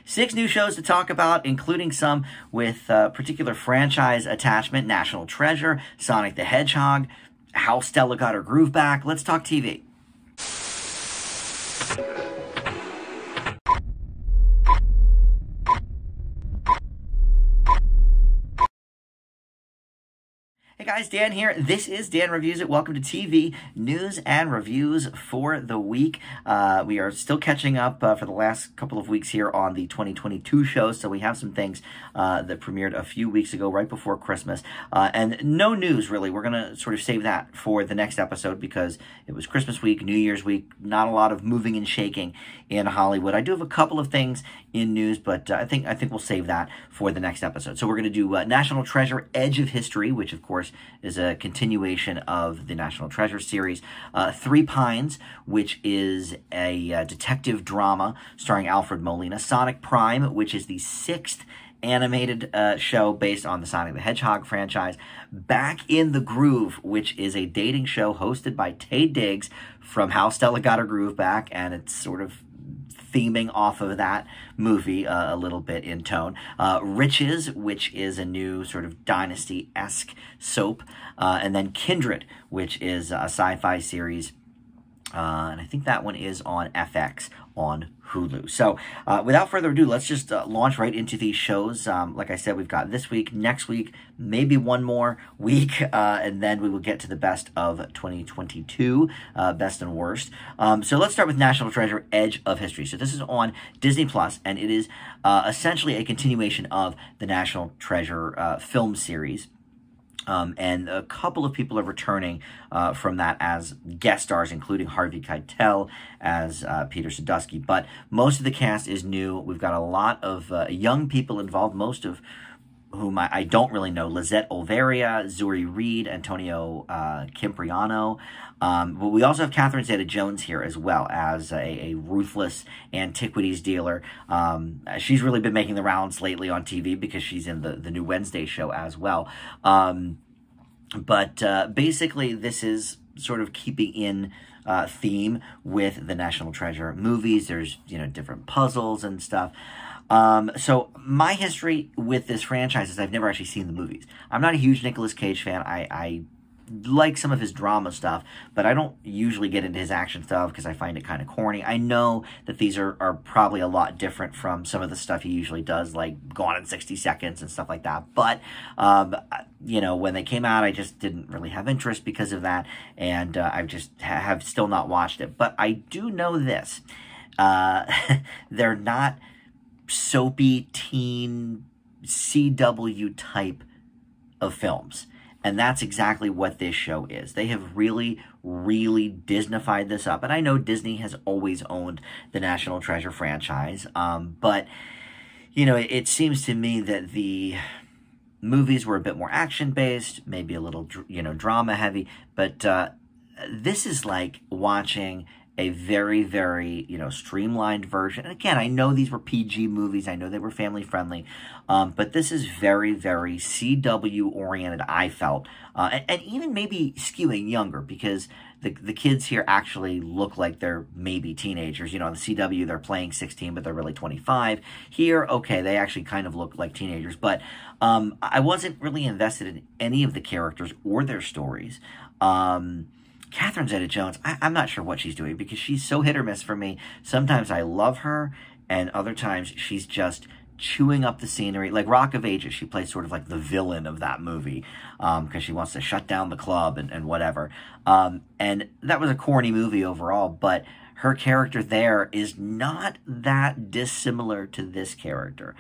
6 new shows to talk about, including some with particular franchise attachment: National Treasure, Sonic the Hedgehog, How Stella Got Her Groove Back. Let's talk TV. Hey guys, Dan here. This is Dan Reviews It. Welcome to TV news and reviews for the week. We are still catching up for the last couple of weeks here on the 2022 shows, so we have some things that premiered a few weeks ago, right before Christmas. And no news, really. We're going to sort of save that for the next episode because it was Christmas week, New Year's week, not a lot of moving and shaking in Hollywood. I do have a couple of things in news, but I think we'll save that for the next episode. So we're going to do National Treasure: Edge of History, which of course is a continuation of the National Treasure series. Three Pines, which is a detective drama starring Alfred Molina. Sonic Prime, which is the 6th animated show based on the Sonic the Hedgehog franchise. Back in the Groove, which is a dating show hosted by Taye Diggs from How Stella Got Her Groove Back, and it's sort of theming off of that movie a little bit in tone. Riches, which is a new sort of Dynasty-esque soap. And then Kindred, which is a sci-fi series. And I think that one is on FX on Hulu. So without further ado, let's just launch right into these shows. Like I said, we've got this week, next week, maybe one more week, and then we will get to the best of 2022, best and worst. So let's start with National Treasure: Edge of History. So this is on Disney Plus, and it is essentially a continuation of the National Treasure film series. And a couple of people are returning from that as guest stars, including Harvey Keitel as Peter Sadusky. But most of the cast is new. We've got a lot of young people involved, most of whom I don't really know. Lizette Olveria, Zuri Reed, Antonio Kimpriano. But we also have Catherine Zeta-Jones here as well as a ruthless antiquities dealer. She's really been making the rounds lately on TV because she's in the new Wednesday show as well. But basically, this is sort of keeping in theme with the National Treasure movies. There's, different puzzles and stuff. So my history with this franchise is I've never actually seen the movies. I'm not a huge Nicolas Cage fan. I like some of his drama stuff, but I don't usually get into his action stuff because I find it kind of corny. I know that these are probably a lot different from some of the stuff he usually does, like Gone in 60 Seconds and stuff like that. But, when they came out, I just didn't really have interest because of that, and I just have still not watched it. But I do know this. They're not soapy teen CW type of films. And that's exactly what this show is. They have really, really Disneyfied this up. And I know Disney has always owned the National Treasure franchise. But, it seems to me that the movies were a bit more action-based, maybe a little, drama-heavy. But this is like watching a very, very, streamlined version. And again, I know these were PG movies. I know they were family-friendly. But this is very, very CW-oriented, I felt. And even maybe skewing younger, because the kids here actually look like they're maybe teenagers. On the CW, they're playing 16, but they're really 25. Here, okay, they actually kind of look like teenagers. But I wasn't really invested in any of the characters or their stories. Catherine Zeta-Jones, I'm not sure what she's doing because she's so hit or miss for me. Sometimes I love her, and other times she's just chewing up the scenery. Like Rock of Ages, she plays sort of like the villain of that movie because she wants to shut down the club and whatever. And that was a corny movie overall, but her character there is not that dissimilar to this character.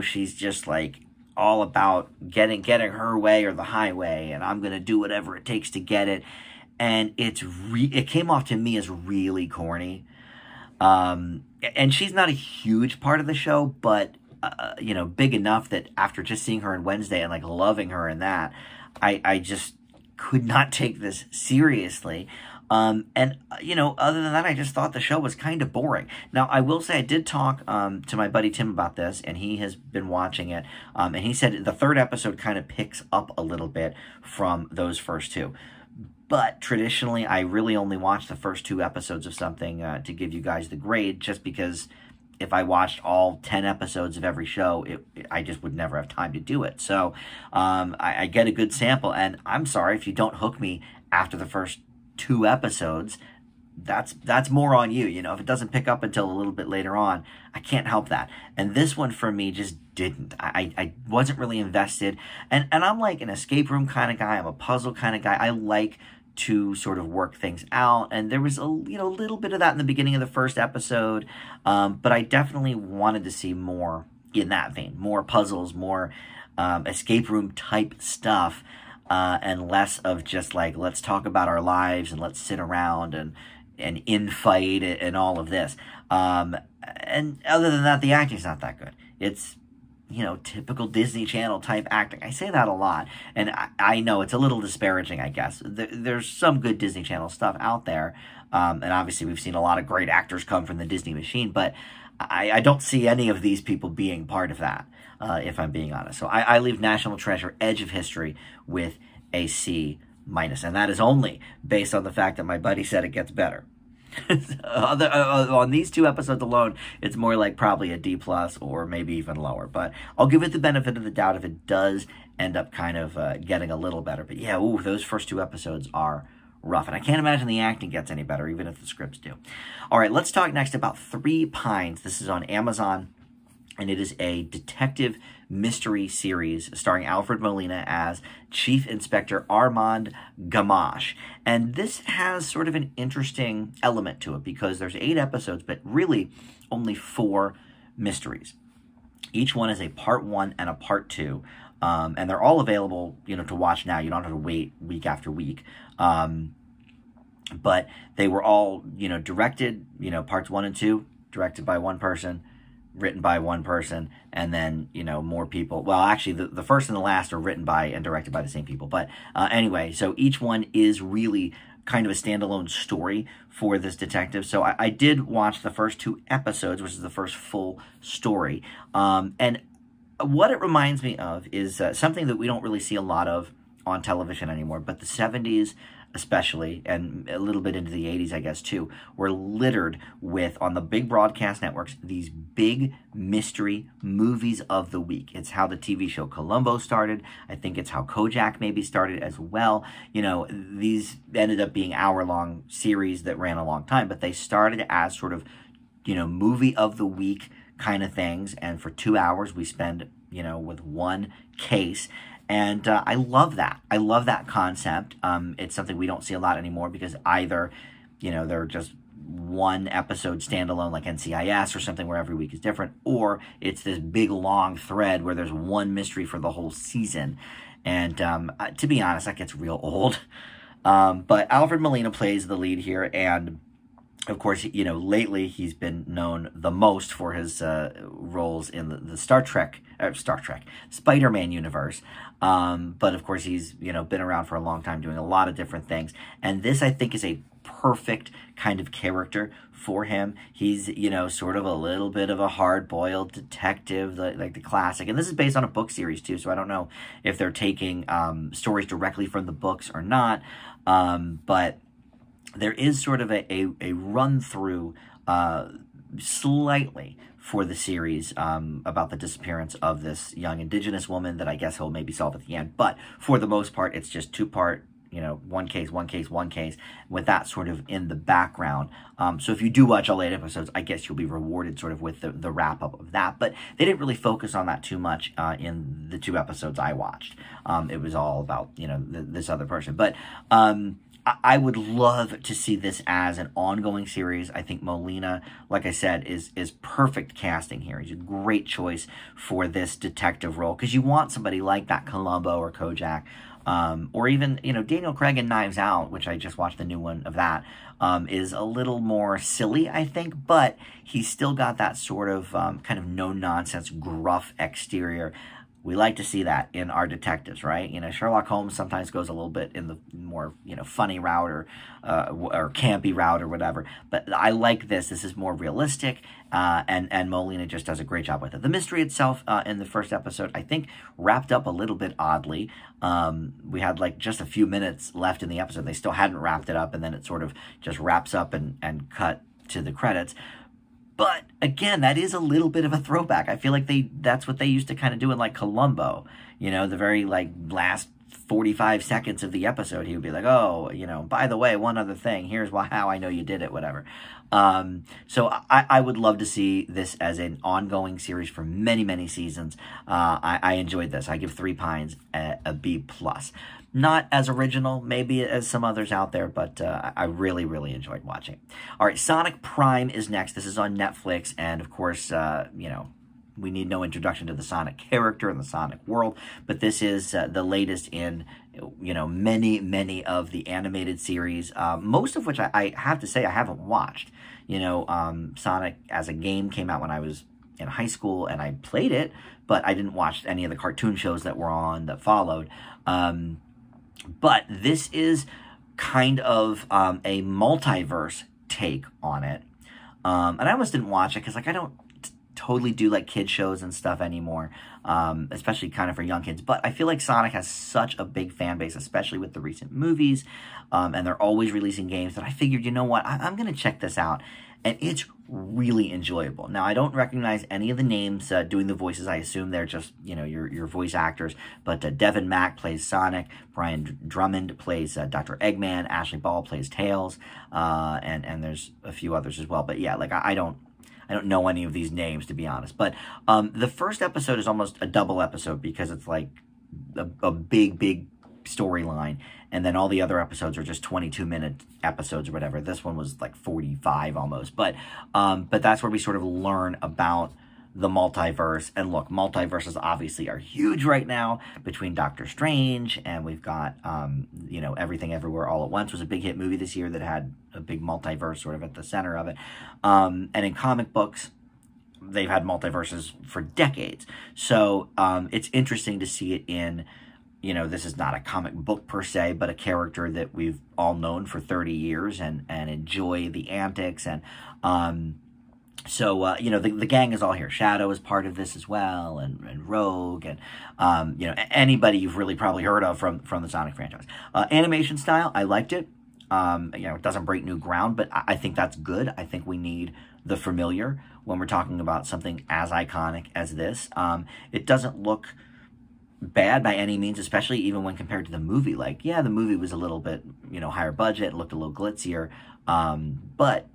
She's just like all about getting her way or the highway, and I'm going to do whatever it takes to get it. And it came off to me as really corny. And she's not a huge part of the show, but, big enough that after just seeing her on Wednesday and, like, loving her in that, I just could not take this seriously. Other than that, I just thought the show was kind of boring. Now, I will say I did talk to my buddy Tim about this, and he has been watching it. And he said the 3rd episode kind of picks up a little bit from those first 2. But traditionally, I really only watch the first 2 episodes of something to give you guys the grade, just because if I watched all 10 episodes of every show, I just would never have time to do it. So I get a good sample, and I'm sorry if you don't hook me after the first 2 episodes. That's more on you. You know, if it doesn't pick up until a little bit later on, I can't help that. And this one for me just didn't. I wasn't really invested. And I'm like an escape room kind of guy. I'm a puzzle kind of guy. I like to sort of work things out, and there was a little bit of that in the beginning of the first episode, but I definitely wanted to see more in that vein, more puzzles, more escape room type stuff, and less of just like, let's talk about our lives and let's sit around and infight and all of this. And other than that, the acting's not that good. It's typical Disney Channel type acting. I say that a lot, and I know it's a little disparaging, I guess. There's some good Disney Channel stuff out there, and obviously we've seen a lot of great actors come from the Disney machine, but I don't see any of these people being part of that, if I'm being honest. So I leave National Treasure Edge of History with a C-, and that is only based on the fact that my buddy said it gets better. On these 2 episodes alone, it's more like probably a D+ or maybe even lower. But I'll give it the benefit of the doubt if it does end up kind of getting a little better. But yeah, those first 2 episodes are rough. And I can't imagine the acting gets any better, even if the scripts do. All right, let's talk next about Three Pines. This is on Amazon, and it is a detective mystery series starring Alfred Molina as Chief Inspector Armand Gamache. And this has sort of an interesting element to it because there's 8 episodes, but really only 4 mysteries. Each one is a part 1 and a part 2. And they're all available, to watch now. You don't have to wait week after week. But they were all, directed, parts 1 and 2, directed by one person, written by one person, and then, more people. Well, actually, the first and the last are written by and directed by the same people. But anyway, so each one is really kind of a standalone story for this detective. So I did watch the first 2 episodes, which is the first full story. And what it reminds me of is something that we don't really see a lot of on television anymore, but the 70s especially, and a little bit into the 80s, I guess, too, were littered with, on the big broadcast networks, these big mystery movies of the week. It's how the TV show Columbo started. I think it's how Kojak maybe started as well. These ended up being hour-long series that ran a long time, but they started as sort of, movie of the week kind of things, and for 2 hours we spend, with one case. And I love that. I love that concept. It's something we don't see a lot anymore because either, they're just one episode standalone like NCIS or something where every week is different, or it's this big long thread where there's one mystery for the whole season. And to be honest, that gets real old. But Alfred Molina plays the lead here, and of course, lately he's been known the most for his roles in the Spider-Man universe. But of course, he's, been around for a long time doing a lot of different things. And this, I think, is a perfect kind of character for him. He's, sort of a little bit of a hard-boiled detective, like the classic. And this is based on a book series, too, so I don't know if they're taking stories directly from the books or not. But there is sort of a run-through slightly for the series about the disappearance of this young indigenous woman that I guess he'll maybe solve at the end. But for the most part, it's just 2-part, one case, with that sort of in the background. So if you do watch all 8 episodes, I guess you'll be rewarded sort of with the wrap-up of that. But they didn't really focus on that too much in the 2 episodes I watched. It was all about, this other person. But I would love to see this as an ongoing series. I think Molina, like I said, is perfect casting here. He's a great choice for this detective role because you want somebody like that Columbo or Kojak, or even, Daniel Craig in Knives Out, which I just watched the new one of that, is a little more silly, I think, but he's still got that sort of kind of no-nonsense, gruff exterior. We like to see that in our detectives, right? Sherlock Holmes sometimes goes a little bit in the more, funny route or campy route or whatever. But I like this. This is more realistic, and Molina just does a great job with it. The mystery itself in the first episode, I think, wrapped up a little bit oddly. We had like just a few minutes left in the episode. They still hadn't wrapped it up, and then it sort of just wraps up and cut to the credits. But again, that is a little bit of a throwback. I feel like that's what they used to kind of do in like Columbo, you know, the very like last 45 seconds of the episode, he would be like, oh, you know, by the way, one other thing, here's how I know you did it, whatever. So I would love to see this as an ongoing series for many, many seasons. I enjoyed this. I give Three Pines a B+. Not as original, maybe, as some others out there, but I really, really enjoyed watching. All right, Sonic Prime is next. This is on Netflix, and of course, you know, we need no introduction to the Sonic character and the Sonic world, but this is the latest in, you know, many, many of the animated series, most of which I have to say I haven't watched. You know, Sonic as a game came out when I was in high school, and I played it, but I didn't watch any of the cartoon shows that were on that followed. But this is kind of a multiverse take on it. And I almost didn't watch it because, like, I don't totally do like kid shows and stuff anymore, especially kind of for young kids. But I feel like Sonic has such a big fan base, especially with the recent movies, and they're always releasing games, that I figured, you know what, I'm going to check this out. And it's really enjoyable. Now, I don't recognize any of the names doing the voices. I assume they're just, you know, your voice actors. But Devin Mack plays Sonic. Brian Drummond plays Dr. Eggman. Ashley Ball plays Tails. And there's a few others as well. But yeah, like I don't know any of these names, to be honest. But the first episode is almost a double episode because it's like a big storyline, and then all the other episodes are just 22-minute episodes or whatever. This one was like 45 almost, but that's where we sort of learn about the multiverse. And look, multiverses obviously are huge right now between Doctor Strange, and we've got you know, Everything Everywhere All at Once was a big hit movie this year that had a big multiverse sort of at the center of it. And in comic books, they've had multiverses for decades. So it's interesting to see it in, you know, this is not a comic book per se, but a character that we've all known for 30 years and enjoy the antics. And so, you know, the gang is all here. Shadow is part of this as well, and Rogue, and, you know, anybody you've really probably heard of from the Sonic franchise. Animation style, I liked it. You know, it doesn't break new ground, but I think that's good. I think we need the familiar when we're talking about something as iconic as this. It doesn't look bad by any means, especially even when compared to the movie. Like, yeah, the movie was a little bit, you know, higher budget, looked a little glitzier, but,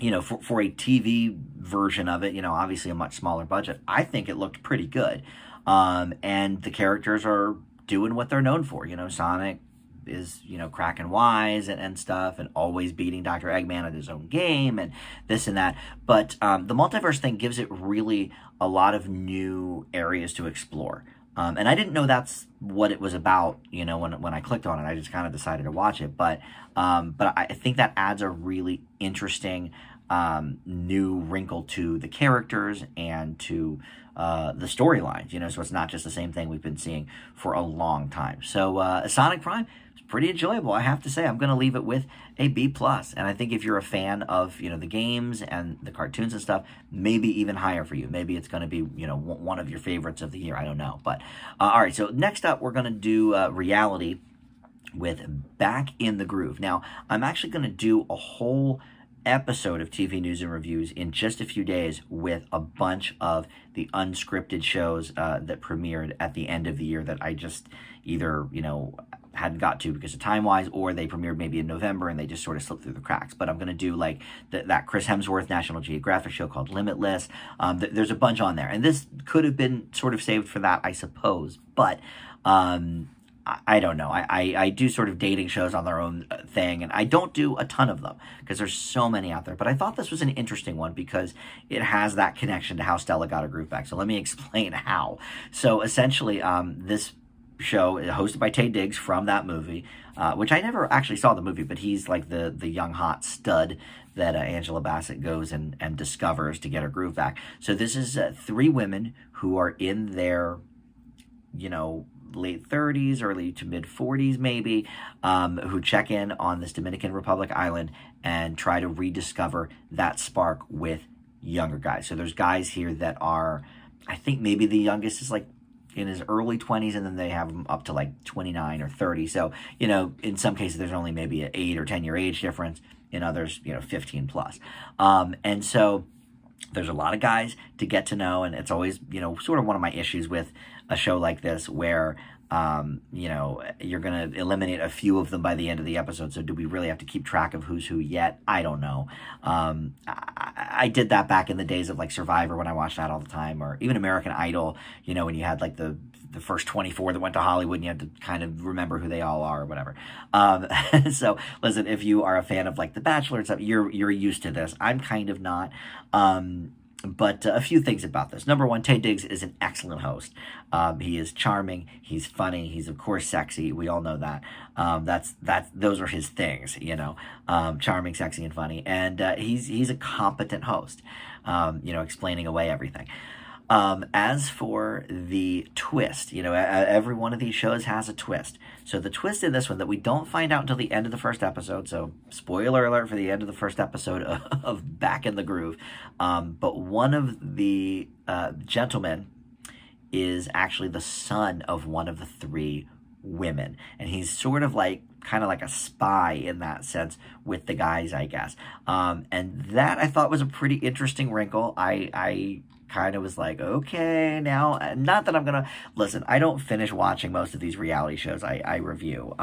you know, for a TV version of it, you know, obviously a much smaller budget, I think it looked pretty good. And the characters are doing what they're known for. You know, Sonic is, you know, cracking wise and stuff, and always beating Dr. Eggman at his own game, and this and that. But the multiverse thing gives it really a lot of new areas to explore. And I didn't know that's what it was about, you know, when I clicked on it. I just kind of decided to watch it. But I think that adds a really interesting new wrinkle to the characters and to the storylines, you know, so it's not just the same thing we've been seeing for a long time. So Sonic Prime is pretty enjoyable, I have to say. I'm going to leave it with a B+. And I think if you're a fan of, you know, the games and the cartoons and stuff, maybe even higher for you. Maybe it's going to be, you know, one of your favorites of the year. I don't know. But all right, so next up, we're going to do reality with Back in the Groove. Now, I'm actually going to do a whole episode of TV News and Reviews in just a few days with a bunch of the unscripted shows that premiered at the end of the year that I just either, you know, hadn't got to because of time-wise, or they premiered maybe in November and they just sort of slipped through the cracks. But I'm going to do like that Chris Hemsworth National Geographic show called Limitless. There's a bunch on there, and this could have been sort of saved for that, I suppose. But I don't know. I do sort of dating shows on their own thing, and I don't do a ton of them because there's so many out there. But I thought this was an interesting one because it has that connection to how Stella got her groove back. So let me explain how. So essentially, this show is hosted by Taye Diggs from that movie, which I never actually saw the movie, but he's like the young hot stud that Angela Bassett goes and discovers to get her groove back. So this is 3 women who are in their, you know, late 30s, early to mid 40s maybe, who check in on this Dominican Republic island and try to rediscover that spark with younger guys. So there's guys here that are, I think maybe the youngest is like in his early 20s, and then they have him up to like 29 or 30. So, you know, in some cases there's only maybe an 8 or 10 year age difference. in others, 15 plus. And so there's a lot of guys to get to know, and it's always, sort of one of my issues with a show like this where, you're going to eliminate a few of them by the end of the episode. So do we really have to keep track of who's who yet? I don't know. I did that back in the days of like Survivor when I watched that all the time, or even American Idol, when you had like the first 24 that went to Hollywood and you had to kind of remember who they all are or whatever. So listen, if you are a fan of like The Bachelor and stuff, you're used to this. I'm kind of not. But a few things about this. Number one, Taye Diggs is an excellent host. He is charming. He's funny. He's of course sexy. We all know that. Those are his things, charming, sexy, and funny. And he's a competent host. Explaining away everything. As for the twist, every one of these shows has a twist. So the twist in this one that we don't find out until the end of the first episode, so spoiler alert for the end of the first episode of Back in the Groove, but one of the gentlemen is actually the son of one of the three women, and he's sort of like kind of like a spy in that sense with the guys, I guess. And that I thought was a pretty interesting wrinkle. I kind of was like, okay, now, not that I'm gonna listen, I don't finish watching most of these reality shows I review.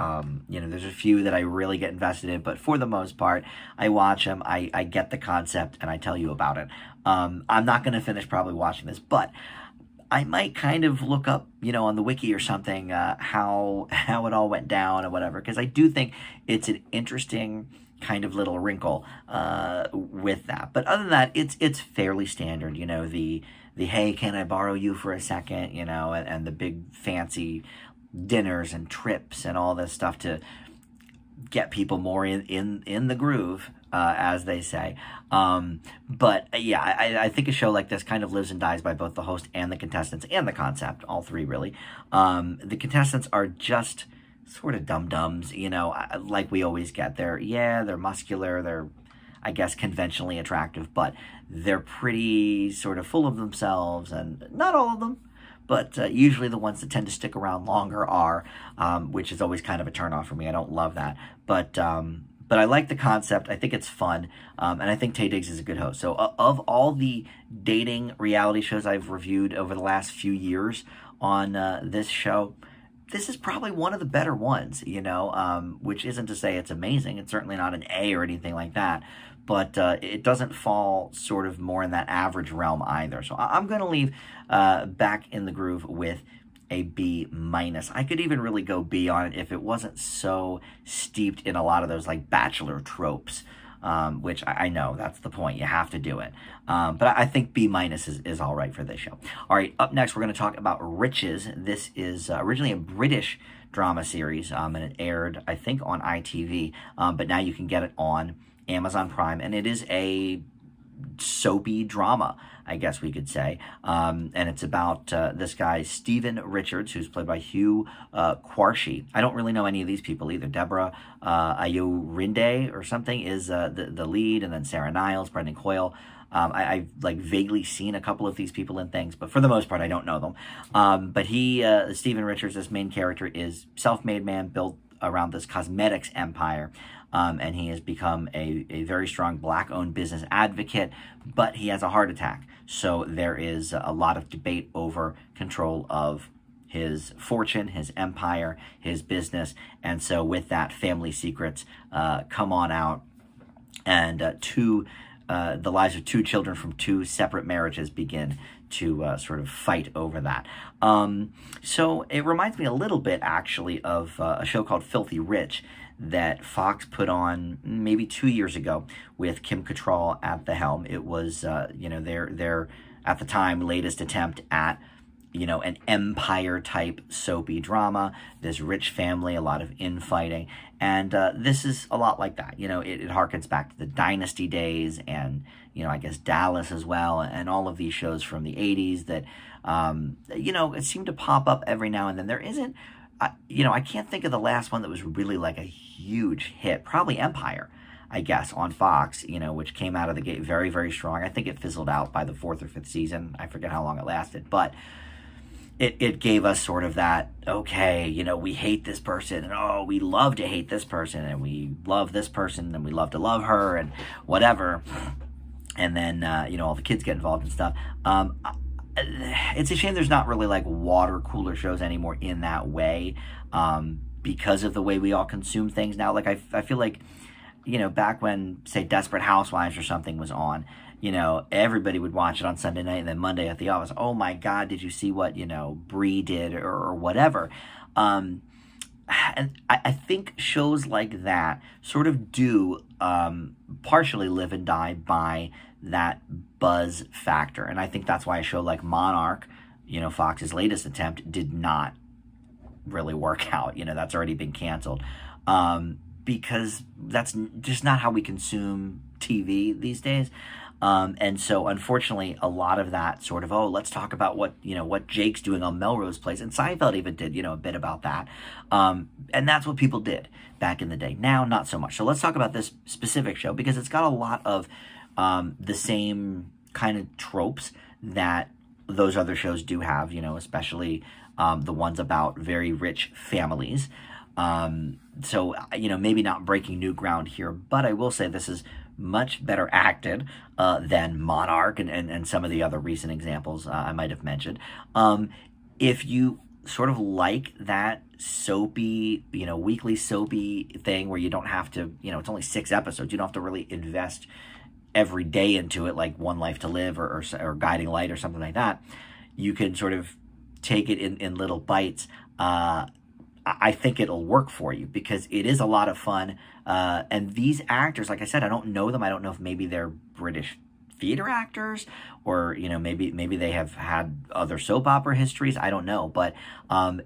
There's a few that I really get invested in, but for the most part, I watch them, I get the concept, and I tell you about it. I'm not gonna finish probably watching this, but I might kind of look up, on the wiki or something, how it all went down or whatever, because I do think it's an interesting kind of little wrinkle with that. But other than that, it's fairly standard, the hey, can I borrow you for a second, and the big fancy dinners and trips and all this stuff to get people more in the groove, as they say. But yeah, I think a show like this kind of lives and dies by both the host and the contestants and the concept, all three really. The contestants are just sort of dum-dums, like we always get. They're muscular, they're, I guess, conventionally attractive, but they're pretty sort of full of themselves, and not all of them, but usually the ones that tend to stick around longer are, which is always kind of a turnoff for me. I don't love that, but I like the concept. I think it's fun, and I think Taye Diggs is a good host. So of all the dating reality shows I've reviewed over the last few years on this show, this is probably one of the better ones, which isn't to say it's amazing. It's certainly not an A or anything like that, but it doesn't fall sort of more in that average realm either. So I'm going to leave Back in the Groove with a B-. I could even really go B on it if it wasn't so steeped in a lot of those like Bachelor tropes, which I know that's the point. You have to do it. But I think B- is all right for this show. All right, up next, we're going to talk about Riches. This is originally a British drama series, and it aired, I think, on ITV, but now you can get it on Amazon Prime, and it is a soapy drama, I guess we could say, and it's about this guy, Stephen Richards, who's played by Hugh Quarshie. I don't really know any of these people either. Deborah Ayorinde or something is the lead, and then Sarah Niles, Brendan Coyle. I've like vaguely seen a couple of these people in things, but for the most part, I don't know them. But Stephen Richards, this main character, is self-made man built around this cosmetics empire. And he has become a very strong Black-owned business advocate, but he has a heart attack. So there is a lot of debate over control of his fortune, his empire, his business. And so with that, family secrets come on out. And the lives of two children from two separate marriages begin to sort of fight over that. So it reminds me a little bit, actually, of a show called Filthy Rich that Fox put on maybe 2 years ago with Kim Cattrall at the helm. It was, their at the time, latest attempt at, an empire-type soapy drama, this rich family, a lot of infighting, and this is a lot like that. It harkens back to the Dynasty days and, I guess Dallas as well, and all of these shows from the 80s that, it seemed to pop up every now and then. There isn't, I can't think of the last one that was really like a huge hit. Probably Empire, I guess, on Fox, which came out of the gate very, very strong. I think it fizzled out by the 4th or 5th season. I forget how long it lasted, but it gave us sort of that, okay, you know, we hate this person, and oh, we love to hate this person, and we love this person, and we love to love her, and whatever. And then, you know, all the kids get involved and stuff. It's a shame there's not really like water cooler shows anymore in that way, because of the way we all consume things now. Like, I feel like, you know, back when, say, Desperate Housewives or something was on, you know, everybody would watch it on Sunday night, and then Monday at the office, oh my God, did you see what, you know, Bree did, or whatever. And I think shows like that sort of do partially live and die by that buzz factor. And I think that's why a show like Monarch, you know, Fox's latest attempt, did not really work out. You know, that's already been canceled. Because that's just not how we consume TV these days. And so, unfortunately, a lot of that sort of, oh, let's talk about what, you know, what Jake's doing on Melrose Place. And Seinfeld even did, you know, a bit about that. And that's what people did back in the day. Now, not so much. So let's talk about this specific show, because it's got a lot of the same kind of tropes that those other shows do have, you know, especially the ones about very rich families. So, you know, maybe not breaking new ground here, but I will say this is much better acted than Monarch and some of the other recent examples I might have mentioned. If you sort of like that soapy, you know, weekly soapy thing where you don't have to, you know, it's only 6 episodes, you don't have to really invest every day into it, like One Life to Live or Guiding Light or something like that, you can sort of take it in little bites. I think it'll work for you, because it is a lot of fun. And these actors, like I said, I don't know them. I don't know if maybe they're British theater actors, or, you know, maybe they have had other soap opera histories. I don't know. But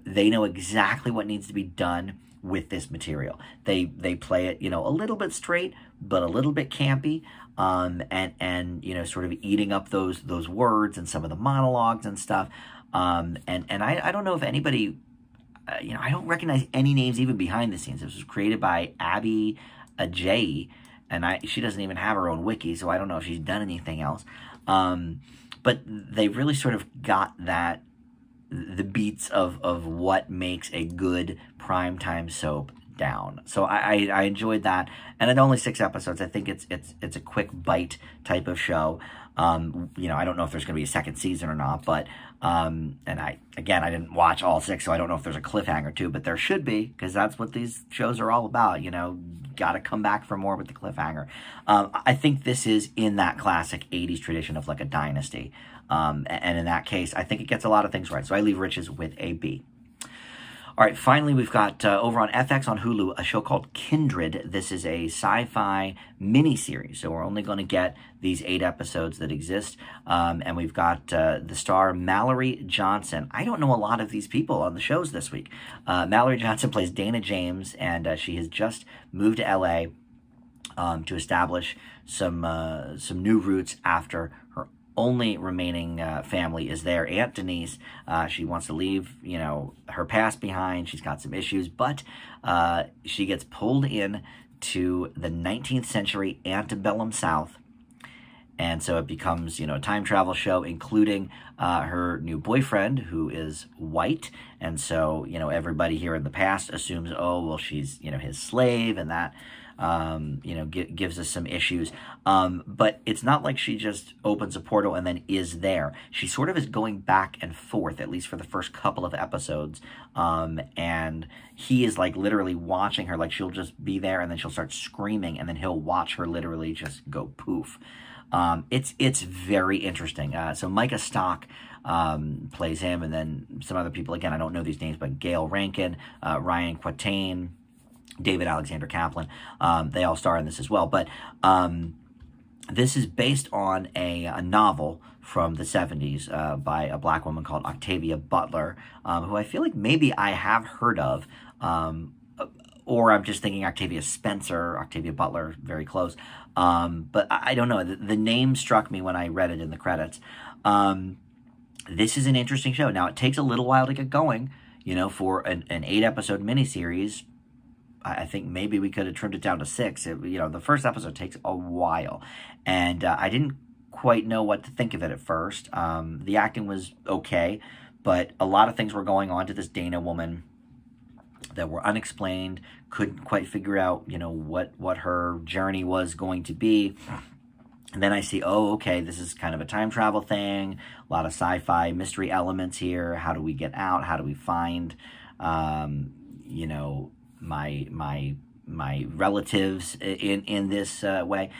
they know exactly what needs to be done with this material. They play it, you know, a little bit straight, but a little bit campy. And you know, sort of eating up those words and some of the monologues and stuff. And I don't know if anybody... you know, I don't recognize any names even behind the scenes. This was created by Abby Ajayi, and she doesn't even have her own wiki, so I don't know if she's done anything else. But they really sort of got the beats of what makes a good primetime soap down. So I enjoyed that, and at only 6 episodes, I think it's a quick bite type of show. You know, I don't know if there's going to be a second season or not, but and I didn't watch all 6, so I don't know if there's a cliffhanger too, but there should be, because that's what these shows are all about. You know, got to come back for more with the cliffhanger. I think this is in that classic 80s tradition of like a dynasty, and in that case, I think it gets a lot of things right. So I leave Riches with a B. All right, finally, we've got over on FX on Hulu, a show called Kindred. This is a sci-fi miniseries, so we're only going to get these 8 episodes that exist. And we've got the star Mallory Johnson. I don't know a lot of these people on the shows this week. Mallory Johnson plays Dana James, and she has just moved to L.A. To establish some new roots after her only remaining family is their Aunt Denise. She wants to leave, you know, her past behind. She's got some issues, but she gets pulled in to the 19th century antebellum South. And so it becomes, you know, a time travel show, including her new boyfriend, who is white. And so, you know, everybody here in the past assumes, oh, well, she's, you know, his slave, and that, you know, gives us some issues. But it's not like she just opens a portal and then is there. She sort of is going back and forth, at least for the first couple of episodes. And he is like literally watching her, like she'll just be there and then she'll start screaming, and then he'll watch her literally just go poof. It's very interesting. So Micah Stock plays him, and then some other people, again, I don't know these names, but Gail Rankin, Ryan Quatain, David Alexander Kaplan, they all star in this as well. But this is based on a novel from the 70s by a black woman called Octavia Butler, who I feel like maybe I have heard of, or I'm just thinking Octavia Spencer, Octavia Butler, very close. But I don't know. The name struck me when I read it in the credits. This is an interesting show. Now, it takes a little while to get going, you know, for an 8-episode miniseries. I think maybe we could have trimmed it down to 6. You know, the first episode takes a while, and I didn't quite know what to think of it at first. The acting was okay, but a lot of things were going on to this Dana woman that were unexplained, couldn't quite figure out, you know, what her journey was going to be. And then I see, oh, okay, this is kind of a time travel thing, a lot of sci-fi mystery elements here. How do we get out? How do we find, you know, my relatives in this way?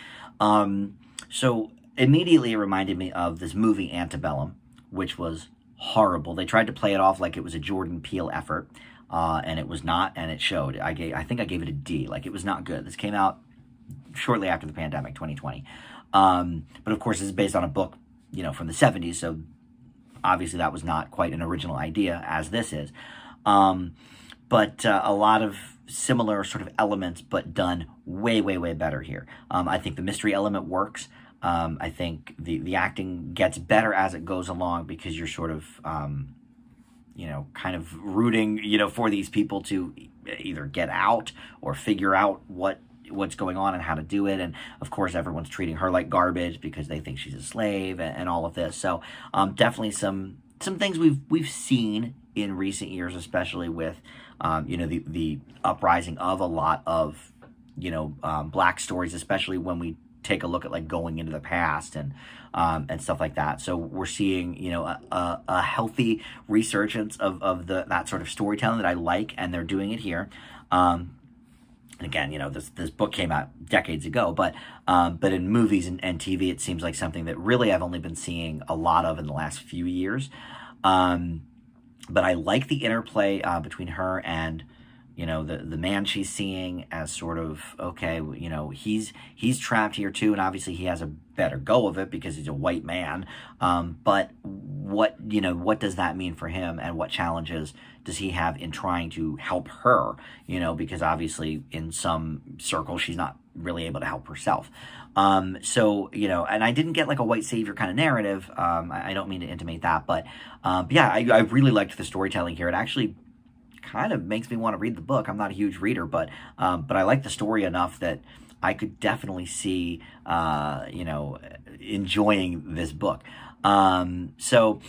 So immediately it reminded me of this movie Antebellum, which was horrible. They tried to play it off like it was a Jordan Peele effort, and it was not, and it showed. I think I gave it a D. Like, it was not good. This came out shortly after the pandemic, 2020. But of course, this is based on a book, you know, from the 70s, so obviously that was not quite an original idea, as this is. But a lot of similar sort of elements, but done way, way, way better here. I think the mystery element works. I think the acting gets better as it goes along, because you're sort of, you know, kind of rooting, you know, for these people to either get out or figure out what's going on and how to do it. And of course, everyone's treating her like garbage because they think she's a slave and all of this. So definitely some things we've seen in recent years, especially with you know, the uprising of a lot of, you know, black stories, especially when we take a look at like going into the past and stuff like that. So we're seeing, you know, a healthy resurgence of that sort of storytelling that I like, and they're doing it here. Again, you know, this book came out decades ago, but in movies and TV, it seems like something that really I've only been seeing a lot of in the last few years. But I like the interplay between her and, you know, the man she's seeing as sort of, okay, you know, he's trapped here too, and obviously he has a better go of it because he's a white man. But what does that mean for him, and what challenges does he have in trying to help her? You know, because obviously in some circles she's not really able to help herself. So, you know, and I didn't get like a white savior kind of narrative. I don't mean to intimate that, but yeah, I really liked the storytelling here. It actually kind of makes me want to read the book. I'm not a huge reader, but I like the story enough that I could definitely see, you know, enjoying this book. So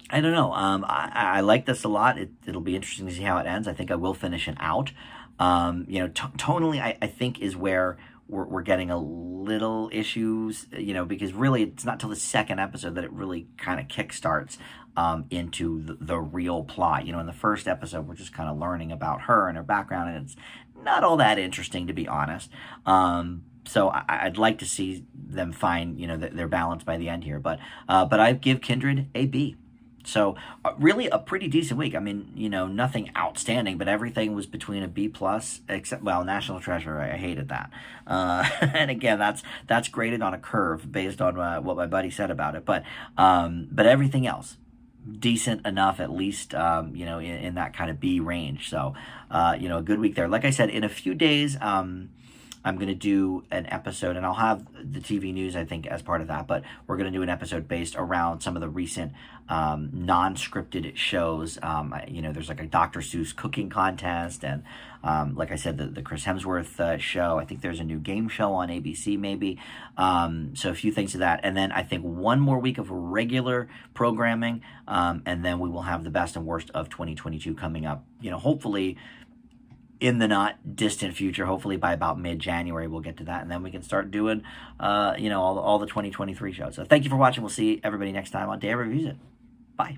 I don't know. I like this a lot. It'll be interesting to see how it ends. I think I will finish it out. You know, tonally, I think is where we're getting a little issues, you know, because really it's not till the second episode that it really kind of kickstarts into the real plot. You know, in the first episode, we're just kind of learning about her and her background, and it's not all that interesting, to be honest. So I'd like to see them find, you know, their balance by the end here. But I give Kindred a B. So really a pretty decent week. I mean, you know, nothing outstanding, but everything was between a B plus, except, well, National Treasure. I hated that. And again, that's graded on a curve based on what my buddy said about it. But everything else, decent enough, at least, you know, in that kind of B range. So, you know, a good week there. Like I said, in a few days, I'm going to do an episode, and I'll have the TV news, I think, as part of that, but we're going to do an episode based around some of the recent non-scripted shows. You know, there's like a Dr. Seuss cooking contest, and like I said, the Chris Hemsworth show. I think there's a new game show on ABC, maybe. So a few things to that. And then I think one more week of regular programming, and then we will have the best and worst of 2022 coming up, you know, hopefully in the not distant future. Hopefully by about mid-January we'll get to that, and then we can start doing, you know, all the 2023 shows. So thank you for watching. We'll see everybody next time on Day Reviews It. Bye.